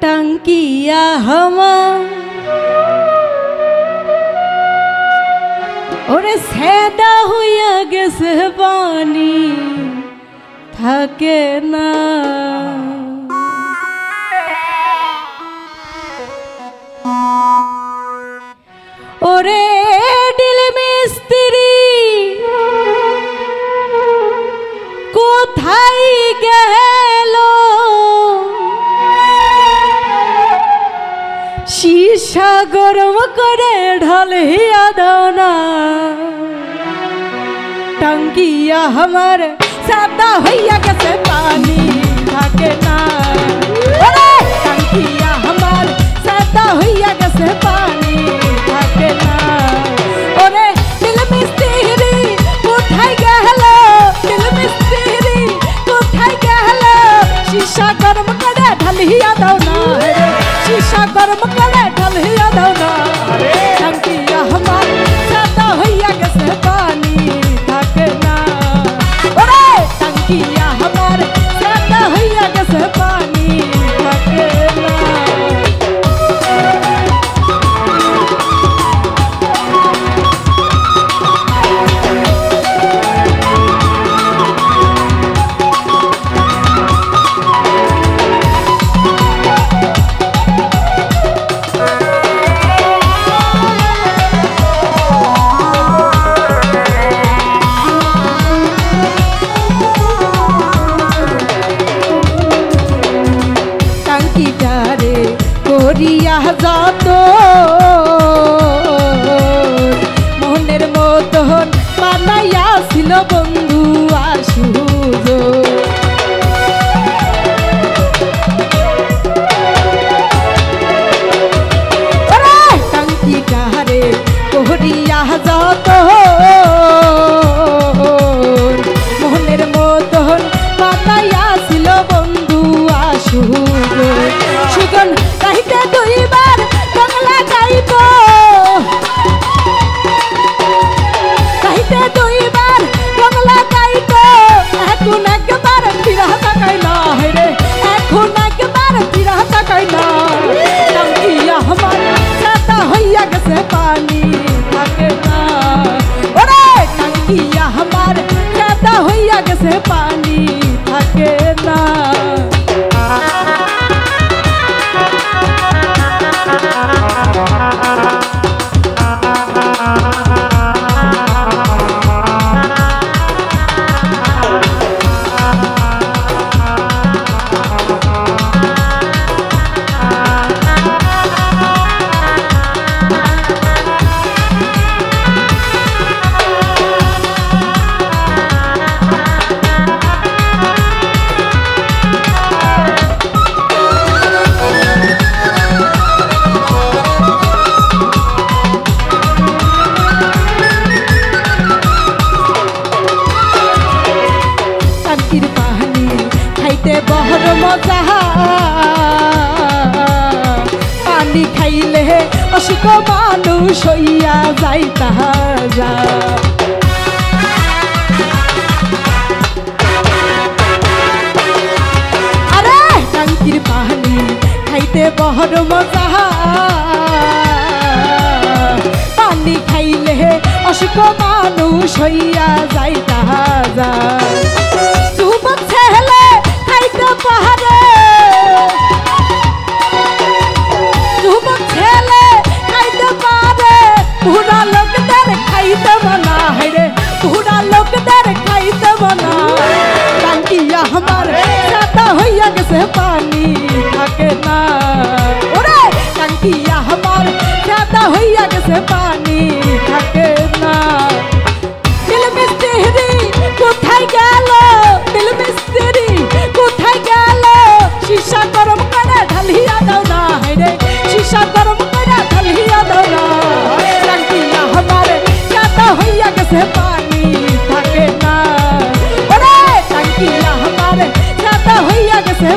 टंकिया हमार ओरे सेदा हुआ गेसे पानी থাকে না ওরে ডিল মিস্ত্রি কোথায় গেল শিশা গরম করে ঢালিয়া দাও না टंकिया हमार सादा होइया कैसे पानी থাকে না ओरे टंकिया हमार सादा होइया कैसे पानी থাকে না ओरे दिल मिस्त्री কোথায় গেল दिल मिस्त्री কোথায় গেল शीशा गरम করে ঢালিয়া দাও না शीशा गरम করে ঢালিয়া দাও না टंकिया हमार सादा होइया कैसे पानी टंकिया हमार सादा होइया कैसे पानी থাকে না করিয়া যত মনের মতন বানাইয়া ছিল বন্ধু আসুজ টাঙ্কিটারে করিয়া যত মনের মতন বানাইয়া ছিল বন্ধু আসুজ সুগন গাইতে দুইবার বাংলা গাইব গাইতে দুইবার বাংলা গাইব এখন একবার ফিরা তাকাই না রে এখন একবার ফিরা তাকাই না টঙ্কিয়া আমার সাদা হইয়া গেছে পানি থাকে না ওরে টঙ্কিয়া আমার সাদা হইয়া গেছে পানি থাকে না बहर मजा पानी खाइले अशुक मानुष हइया जाई ताजा अरे टंकिर पानी खाइते बहर मजा पानी खाइले अशुक मानुष हइया जाई ताजा सुबह छहले पाहाड़े सुबह छेले खाइते पारे पूरा लोग दर खाइते बना है रे पूरा लोग दर खाइते बना टंकिया हमार सादा होइया कैसे पानी থাকে না ओरे टंकिया हमार सादा होइया कैसे पानी থাকে না दिल मिस्त्री কোথায় গেল दिल मिस्त्री কোথায় গেল शीशा गरम করে ঢালিয়া দাও না রে शीशा गरम করে ঢালিয়া দাও না टंकिया हमार सादा होइया कैसे पानी থাকে না ओरे टंकिया हमार सादा होइया कैसे